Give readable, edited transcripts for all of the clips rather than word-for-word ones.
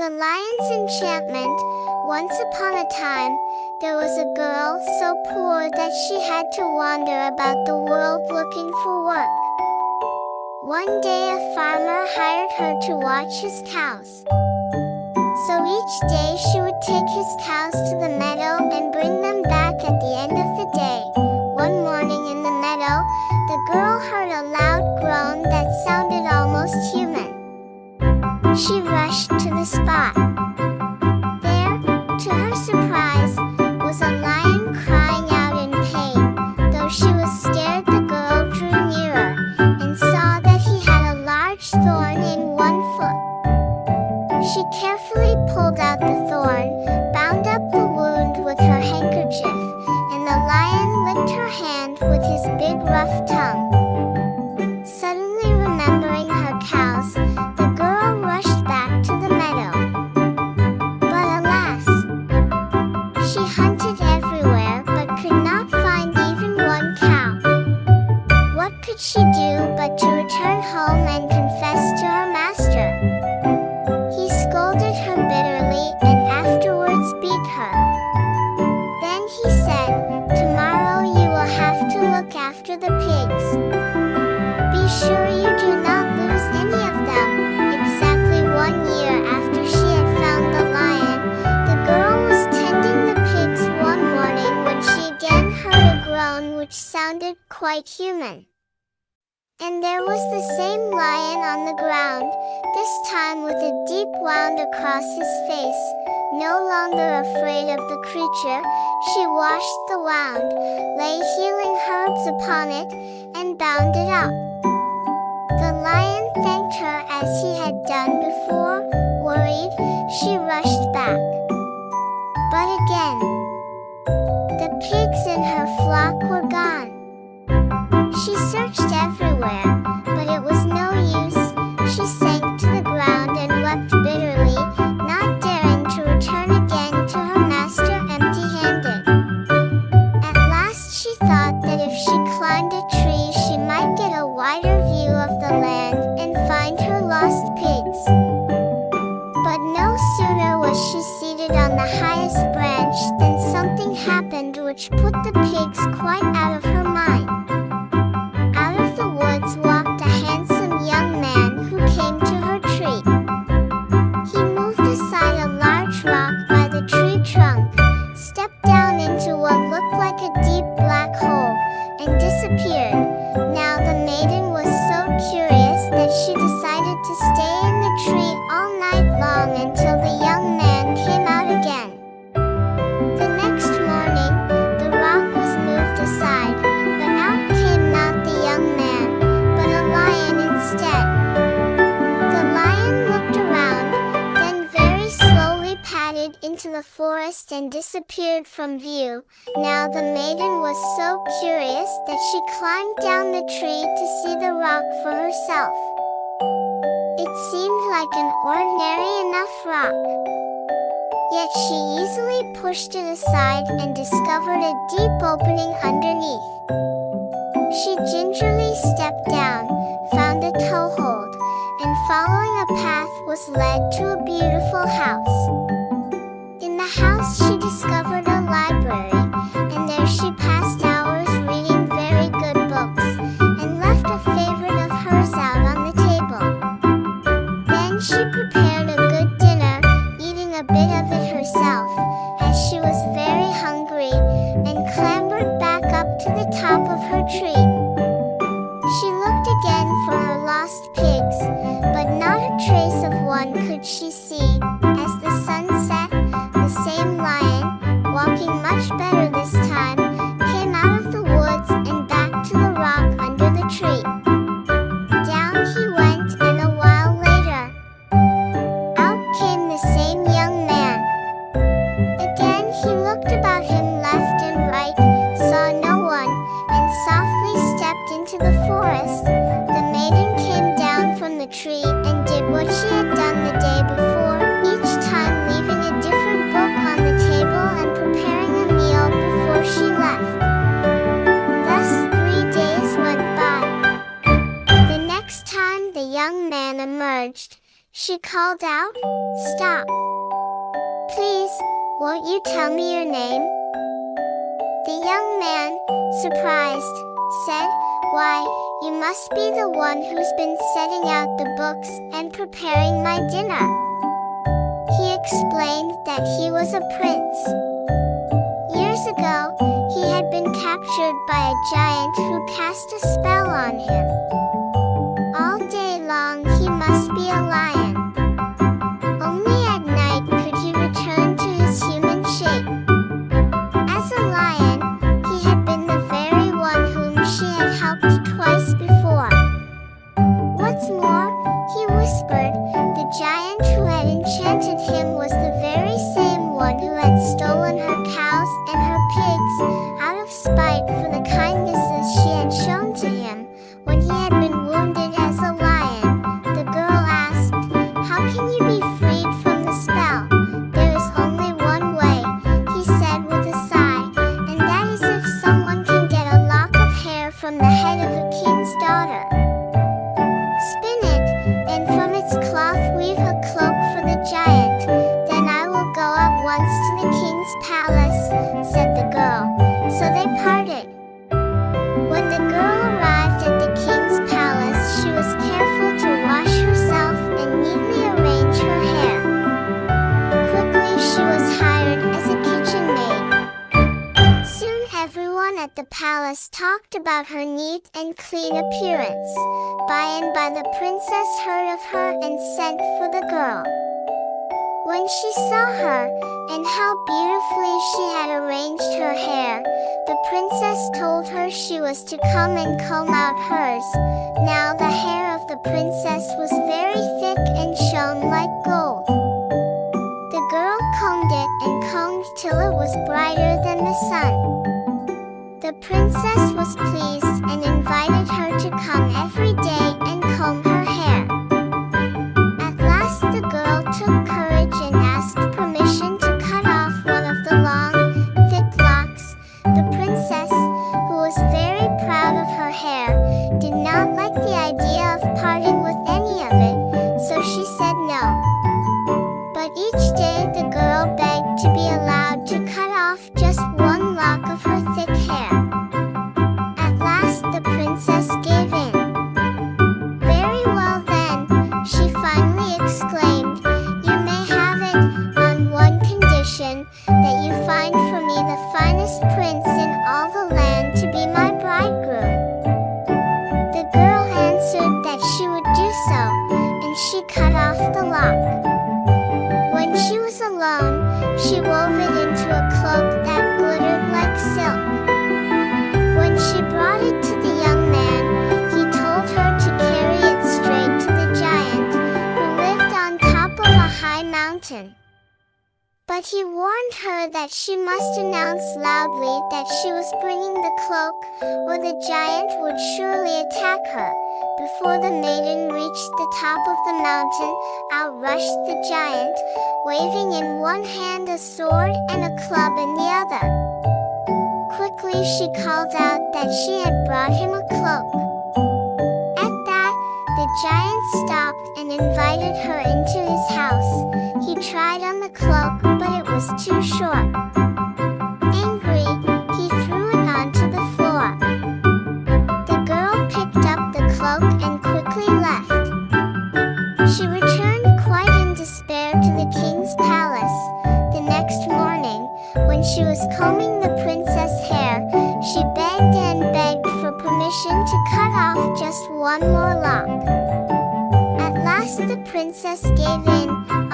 The Lion's Enchantment. Once upon a time, there was a girl so poor that she had to wander about the world looking for work. One day a farmer hired her to watch his cows. So each day she would take his cows to the meadow and bring them back at the end of the day. One morning in the meadow, the girl heard a loud groan that sounded almost human. She rushed to the spot. There, to her surprise, was a lion crying out in pain. Though she was scared, the girl drew nearer and saw that he had a large thorn in one foot. She carefully pulled out the thorn, bound up the wound with her handkerchief, and the lion licked her hand with his big rough tongue. Suddenly remembering her cows, the girl rushed back to the meadow. But alas! She hunted everywhere but could not find even one cow. What could she do but to return home and confess to her master? He scolded her bitterly and afterwards beat her. Then he said, "Tomorrow you will have to look after the pigs. Be sure you do not lose any of them." Exactly 1 year after she had found the lion, the girl was tending the pigs one morning when she again heard a groan which sounded quite human. And there was the same lion on the ground, this time with a deep wound across his face. No longer afraid of the creature, she washed the wound, lay healing herbs upon it, and bound it up. The lion thanked her as he had done before. Worried, she rushed back. But again, the pigs in her flock were gone. She searched everywhere, but it was no use. She sank to the ground and wept bitterly, not daring to return again to her master empty-handed. At last she thought that if she climbed a tree she might get a wider view of the land and find her lost pigs. But no sooner was she seated on the highest branch than something happened which put the pigs quite out of her mind. Out of the woods walked a handsome young man who came to her tree. He moved aside a large rock by the tree trunk, stepped down into what looked like a deep black hole, and disappeared. Now the maiden was so curious that she decided to stay in the tree all night long until the young man came out again. The next morning, the rock was moved aside, but out came not the young man, but a lion instead. The lion looked around, then very slowly padded into the forest and disappeared from view. Now the maiden was so curious that she climbed down the tree to see the rock for herself. It seemed like an ordinary enough rock. Yet she easily pushed it aside and discovered a deep opening underneath. She gingerly stepped down, found a toehold, and following a path was led to a beautiful house. In the house she discovered a library, and there she passed hours reading very good books, and left a favorite of hers out on the table. Then she prepared a good dinner, eating a bit of it herself, as she was very hungry, and clambered back up to the top of her tree. She looked again for her lost pigs, but not a trace of one could she see. As the sun set, the same lion, walking much better this time, came out of the woods and back to the rock under the tree. Down he went, and a while later, out came the same young man. Again he looked about him left and right, saw no one, and softly stepped into the forest. The maiden came down from the tree and did what she had done the day before, each time leaving a different book on the table and preparing a meal before she left. Thus 3 days went by. The next time the young man emerged, she called out, "Stop!" Won't you tell me your name?" The young man, surprised, said, "Why, you must be the one who's been setting out the books and preparing my dinner." He explained that he was a prince. Years ago, he had been captured by a giant who cast a spell on him. All day long he must be a lion. Only at night could he return to his human shape. As a lion, he had been the very one whom she had helped twice before. What's more, he whispered, the giant who had enchanted him was the very same one who had stolen her cows and her pigs, out of spite for the kindnesses she had shown to him when he had been wounded as a lion. The girl asked, "How can you be freed from the spell?" "There is only one way," he said with a sigh, "and that is if someone can get a lock of hair from the head of a king's daughter. Spin it, and from its cloth weave a cloak for the giant. Then I will go at once to the king's palace," said the girl. So they parted. When the girl arrived at the king's palace, she was careful to wash herself and neatly arrange her hair. Quickly she was hired as a kitchen maid. Soon everyone at the palace talked about her neat and clean appearance. By and by the princess heard of her and sent for the girl. When she saw her, and how beautifully she had arranged her hair, the princess told her she was to come and comb out hers. Now the hair of the princess was very thick and shone like gold. The girl combed it and combed till it was brighter than the sun. The princess was pleased and invited her to come every day and comb her hair. At last the girl took courage and asked permission to cut off one of the long, thick locks. The princess, who was very proud of her hair, did not like the idea of parting with any of it, so she said no. But each day the girl begged to be allowed to cut off just one lock of her thick hair. At last the princess gave in. "Very well then," she finally exclaimed, "you may have it, on one condition, that you find for me the finest prince in all the land to be my bridegroom." The girl answered that she would do so, and she cut off the lock. When she was alone, she wove it into a cloak that glittered like silk. When she brought it to the young man, he told her to carry it straight to the giant, who lived on top of a high mountain. But he warned her that she must announce loudly that she was bringing the cloak, or the giant would surely attack her. Before the maiden reached the top of the mountain, out rushed the giant, waving in one hand a sword and a club in the other. Quickly she called out that she had brought him a cloak. At that, the giant stopped and invited her into his house. He tried on the cloak, but it was too short. Angry, he threw it onto the floor. The girl picked up the cloak and quickly left. She returned quite in despair to the king's palace. The next morning, when she was combing the princess' hair, she begged and begged for permission to cut off just one more lock. At last the princess gave in,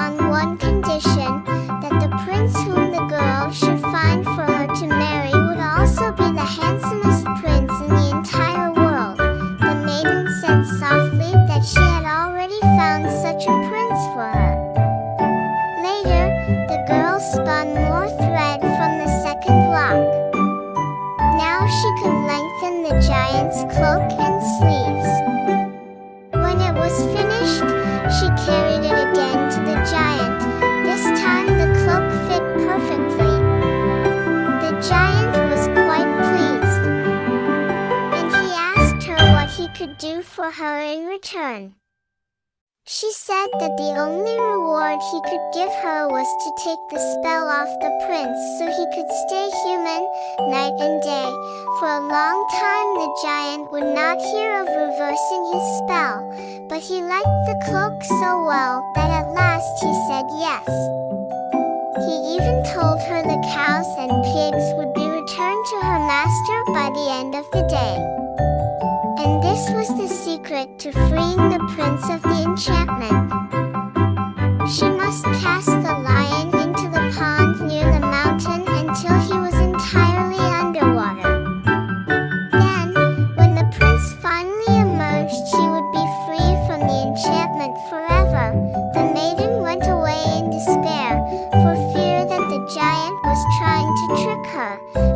on one condition, that the prince whom the girl should find for her to marry would also be the handsomest prince in the entire world. The maiden said softly that she had already found such a prince for her. Later, the girl spun more thread from the second lock. Now she could lengthen the giant's cloak and sleeves. When it was finished, she carried it again to the giant. This time the cloak fit perfectly. The giant was quite pleased, and he asked her what he could do for her in return. She said that the only reward he could give her was to take the spell off the prince so he could stay human, night and day. For a long time the giant would not hear of reversing his spell, but he liked the cloak so well that at last he said yes. He even told her the cows and pigs would be returned to her master by the end of the day. And this was the secret to freeing the prince of the enchantment. She must cast the lion into the pond near the mountain until he was entirely underwater. Then, when the prince finally emerged, he would be free from the enchantment forever. The maiden went away in despair, for fear that the giant was trying to trick her,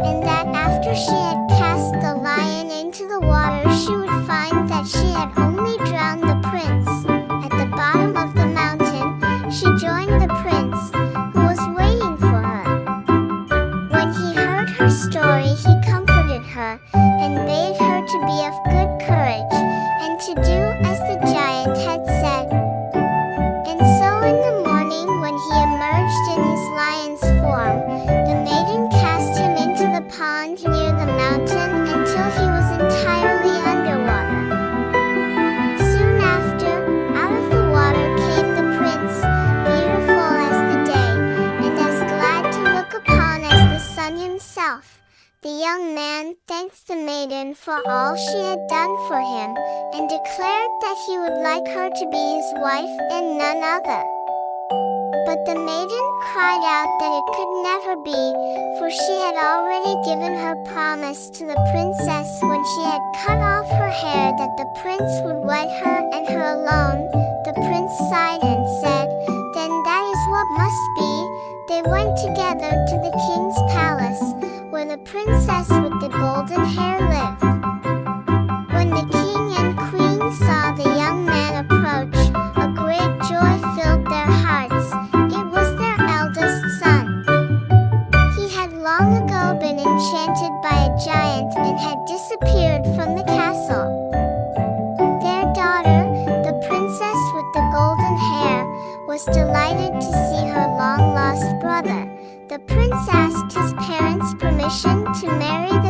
and that after she had cast the lion into the water she would find that she had only drowned the prince. At the bottom of the mountain, she joined the prince, who was waiting for her. When he heard her story, he comforted her, and bade her to be of good courage, and to do as the giant had said. And so in the morning, when he emerged in his lion's form, the maiden cast him into the pond near the mountain until he was entirely underwater. Soon after, out of the water came the prince, beautiful as the day, and as glad to look upon as the sun himself. The young man thanked the maiden for all she had done for him, and declared that he would like her to be his wife and none other. But the maiden cried out that it could never be, for she had already given her promise to the princess when she had cut off her hair that the prince would wed her and her alone. The prince sighed and said, "Then that is what must be." They went together to the king's palace, where the princess with the golden hair lived. When the king and queen saw the young man approach, a great joy filled their hearts. It was their eldest son. He had long ago been enchanted by a giant and had disappeared from the castle. Their daughter, the princess with the golden hair, was delighted to see her long-lost brother. The prince asked his parents' permission to marry the